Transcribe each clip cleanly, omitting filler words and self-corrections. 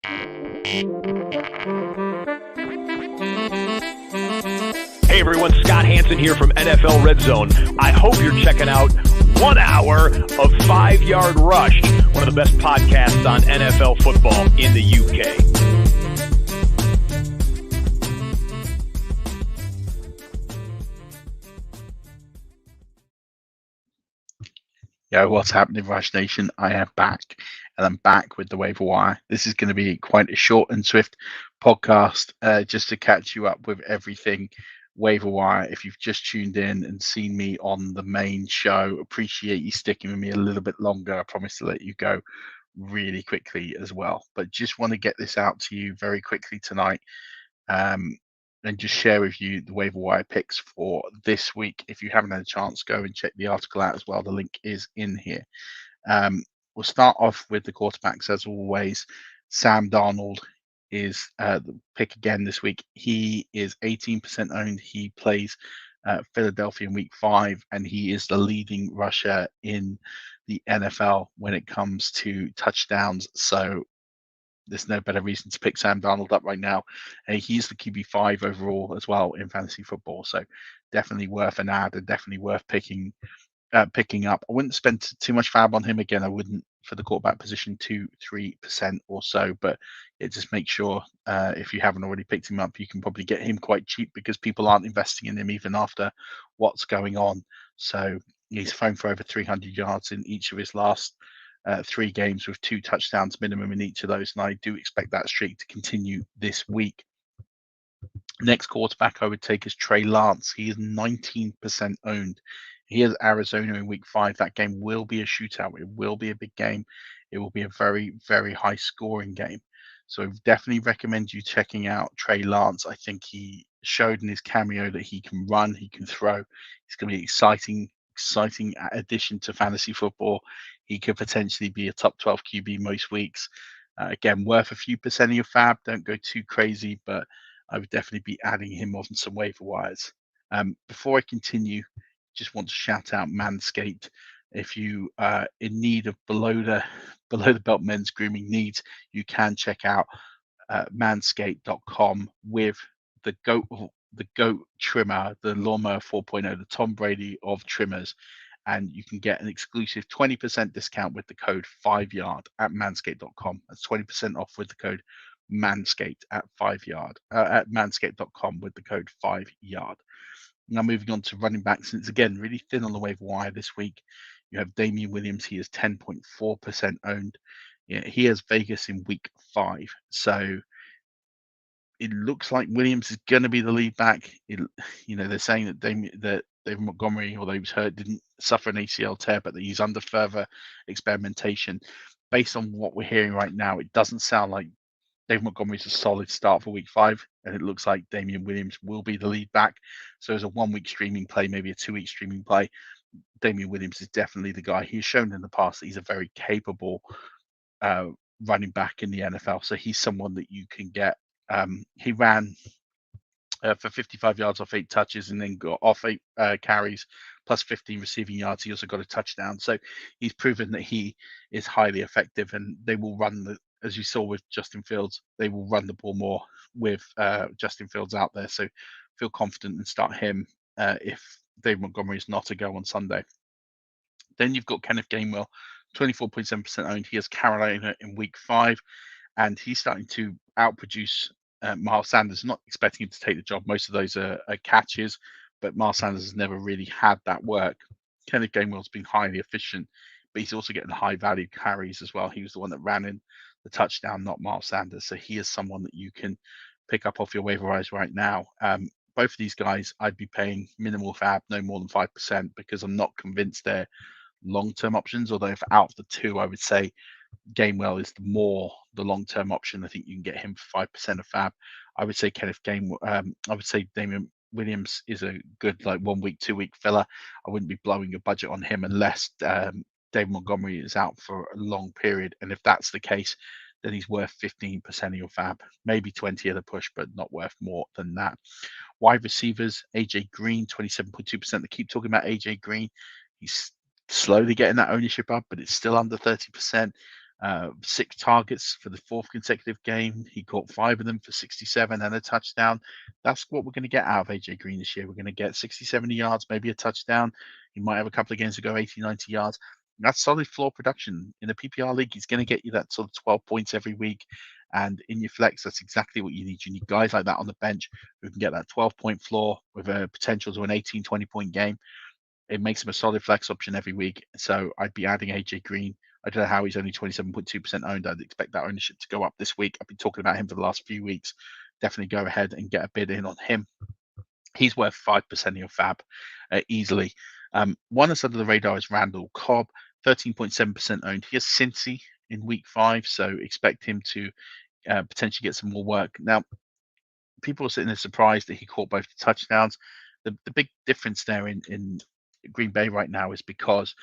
Hey everyone, Scott Hansen here from NFL Red Zone. I hope you're checking out 1 hour of 5 Yard Rush, one of the best podcasts on NFL football in the UK. Yo, what's happening, Rush Nation? I am back, and I'm back with the Waiver Wire. This is going to be quite a short and swift podcast, just to catch you up with everything Waiver Wire. If you've just tuned in and seen me on the main show, appreciate you sticking with me a little bit longer. I promise to let you go really quickly as well, but just want to get this out to you very quickly tonight. And just share with you the waiver wire picks for this week. If you haven't had a chance, go and check the article out as well. The link is in here. We'll start off with the quarterbacks as always. Sam Darnold is the pick again this week. He is 18% owned. He plays Philadelphia in week 5, and he is the leading rusher in the NFL when it comes to touchdowns. So there's no better reason to pick Sam Darnold up right now. He's the QB5 overall as well in fantasy football. So definitely worth an ad and definitely worth picking up. I wouldn't spend too much fab on him again. I wouldn't for the quarterback position, 2-3% or so, but it just makes sure if you haven't already picked him up, you can probably get him quite cheap because people aren't investing in him even after what's going on. So he's thrown for over 300 yards in each of his last 3 games with 2 touchdowns minimum in each of those, and I do expect that streak to continue this week. Next quarterback I would take is Trey Lance. He is 19% owned. He has Arizona in week 5. That game will be a shootout. It will be a big game. It will be a very, very high scoring game. So I definitely recommend you checking out Trey Lance. I think he showed in his cameo that he can run, he can throw. It's going to be exciting addition to fantasy football. He could potentially be a top 12 QB most weeks. Again, worth a few percent of your fab. Don't go too crazy, but I would definitely be adding him on some waiver wires. Before I continue, just want to shout out Manscaped. If you are in need of below the belt men's grooming needs, you can check out manscaped.com with the goat trimmer, the lawnmower 4.0, the Tom Brady of trimmers, and you can get an exclusive 20% discount with the code 5yard at manscaped.com. That's 20% off with the code manscaped at 5yard at manscaped.com with the code 5yard. Now moving on to running backs, and it's again really thin on the waiver wire this week. You have Damien Williams. He is 10.4% owned. He has Vegas in week 5, so it looks like Williams is going to be the lead back. They're saying that David Montgomery, although he was hurt, didn't suffer an ACL tear, but that he's under further experimentation. Based on what we're hearing right now, it doesn't sound like David Montgomery's a solid start for week 5, and it looks like Damien Williams will be the lead back. So as a 1-week streaming play, maybe a 2-week streaming play, Damien Williams is definitely the guy. He's shown in the past that he's a very capable running back in the NFL. So he's someone that you can get. He ran for 55 yards off 8 touches and then got off 8 carries plus 15 receiving yards. He also got a touchdown. So he's proven that he is highly effective, and they will run as you saw with Justin Fields, they will run the ball more with Justin Fields out there. So feel confident and start him if Dave Montgomery is not a go on Sunday. Then you've got Kenneth Gamewell, 24.7% owned. He has Carolina in week 5, and he's starting to outproduce Miles Sanders. Not expecting him to take the job. Most of those are catches, but Miles Sanders has never really had that work. Kenneth Gamewell's been highly efficient, but he's also getting high value carries as well. He was the one that ran in the touchdown, not Miles Sanders. So he is someone that you can pick up off your waiver wires right now. Both of these guys, I'd be paying minimal fab, no more than 5%, because I'm not convinced they're long-term options. Although if out of the two, I would say Gamewell is the long-term option. I think you can get him for 5% of fab. I would say I would say Damien Williams is a good 1 week, 2 week filler. I wouldn't be blowing your budget on him unless David Montgomery is out for a long period. And if that's the case, then he's worth 15% of your fab, maybe 20 at a push, but not worth more than that. Wide receivers, AJ Green, 27.2%. They keep talking about AJ Green. He's slowly getting that ownership up, but it's still under 30%. 6 targets for the 4th consecutive game. He caught 5 of them for 67 and a touchdown. That's what we're going to get out of AJ Green this year. We're going to get 60, 70 yards, maybe a touchdown. He might have a couple of games to go 80, 90 yards. That's solid floor production. In a PPR league, he's going to get you that sort of 12 points every week. And in your flex, that's exactly what you need. You need guys like that on the bench who can get that 12-point floor with a potential to an 18, 20-point game. It makes him a solid flex option every week. So I'd be adding AJ Green. I don't know how he's only 27.2% owned. I'd expect that ownership to go up this week. I've been talking about him for the last few weeks. Definitely go ahead and get a bid in on him. He's worth 5% of your fab easily. One that's under the radar is Randall Cobb, 13.7% owned. He has Cincy in week 5, so expect him to potentially get some more work. Now, people are sitting there surprised that he caught both the touchdowns. The big difference there in Green Bay right now is because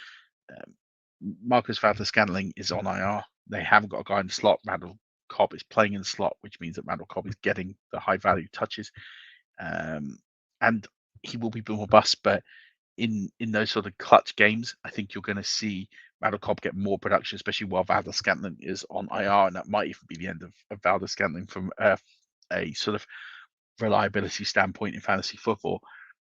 Marcus Valdes-Scantling is on IR. They haven't got a guy in the slot. Randall Cobb is playing in the slot, which means that Randall Cobb is getting the high value touches. And he will be boom or bust, but in those sort of clutch games, I think you're going to see Randall Cobb get more production, especially while Valdes-Scantling is on IR, and that might even be the end of Valdes-Scantling from a sort of reliability standpoint in fantasy football.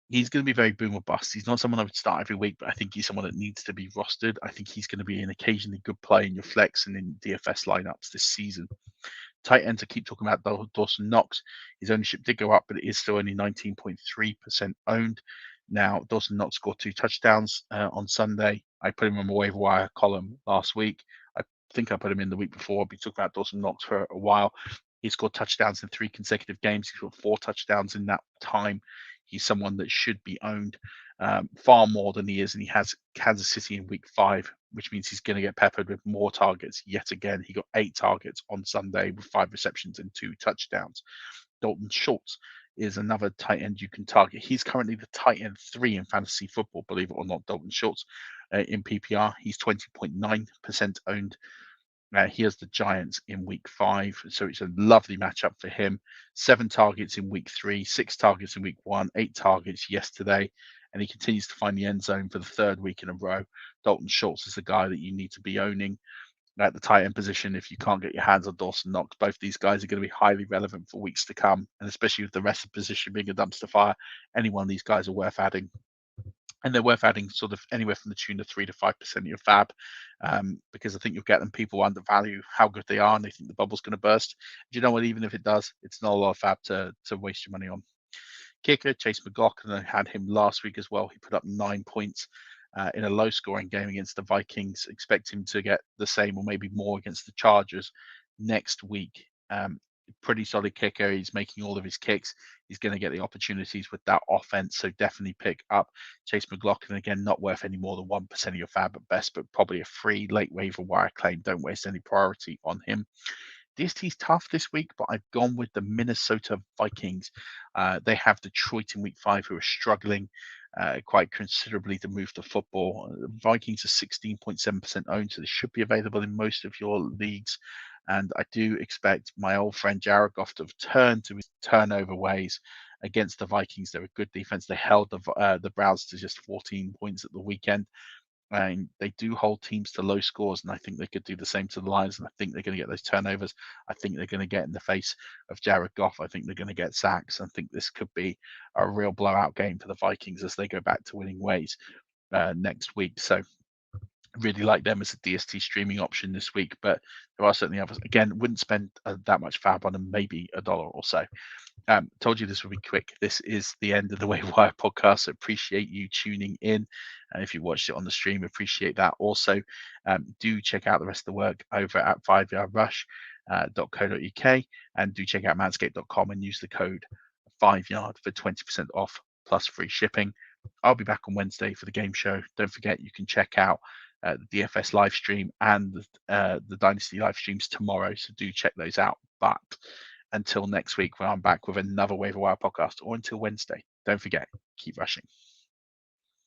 He's going to be very boom or bust. He's not someone I would start every week, but I think he's someone that needs to be rostered. I think he's going to be an occasionally good play in your flex and in DFS lineups this season. Tight ends, I keep talking about Dawson Knox. His ownership did go up, but it is still only 19.3% owned. Now, Dawson Knox scored 2 touchdowns on Sunday. I put him on my waiver wire column last week. I think I put him in the week before. I've been talking about Dawson Knox for a while. He scored touchdowns in 3 consecutive games. He scored 4 touchdowns in that time. He's someone that should be owned far more than he is, and he has Kansas City in week 5, which means he's going to get peppered with more targets yet again. He got 8 targets on Sunday with 5 receptions and 2 touchdowns. Dalton Schultz is another tight end you can target. He's currently the tight end 3 in fantasy football, believe it or not, Dalton Schultz in PPR. He's 20.9% owned. He has the Giants in week 5, so it's a lovely matchup for him. 7 targets in week 3, 6 targets in week 1, 8 targets yesterday, and he continues to find the end zone for the 3rd week in a row. Dalton Schultz is the guy that you need to be owning at the tight end position if you can't get your hands on Dawson Knox. Both these guys are going to be highly relevant for weeks to come, and especially with the rest of the position being a dumpster fire, any one of these guys are worth adding. And they're worth adding sort of anywhere from the tune of 3 to 5% of your fab, because I think you'll get them. People undervalue how good they are, and they think the bubble's going to burst. Do you know what? Even if it does, it's not a lot of fab to waste your money on. Kicker Chase McLaughlin, I had him last week as well. He put up 9 points in a low-scoring game against the Vikings. Expect him to get the same or maybe more against the Chargers next week. Pretty solid kicker. He's making all of his kicks. He's going to get the opportunities with that offense, so definitely pick up Chase McLaughlin. Again, not worth any more than 1% of your fab at best, but probably a free late waiver wire claim. Don't waste any priority on him. DST's tough this week, but I've gone with the Minnesota Vikings. They have Detroit in week 5, who are struggling quite considerably to move the football. Vikings are 16.7% owned, so they should be available in most of your leagues. And I do expect my old friend Jared Goff to return to his turnover ways against the Vikings. They're a good defense. They held the Browns to just 14 points at the weekend. And they do hold teams to low scores, and I think they could do the same to the Lions. And I think they're going to get those turnovers. I think they're going to get in the face of Jared Goff. I think they're going to get sacks. I think this could be a real blowout game for the Vikings as they go back to winning ways next week. So really like them as a DST streaming option this week, but there are certainly others. Again, wouldn't spend that much fab on them, maybe $1 or so. Told you this would be quick. This is the end of the Waiver Wire podcast. So appreciate you tuning in. And if you watched it on the stream, appreciate that. Also, do check out the rest of the work over at 5yardrush.co.uk, and do check out manscaped.com and use the code 5yard for 20% off plus free shipping. I'll be back on Wednesday for the game show. Don't forget, you can check out the DFS live stream and the Dynasty live streams tomorrow. So do check those out. But until next week, when I'm back with another Waiver Wire podcast, or until Wednesday, don't forget, keep rushing.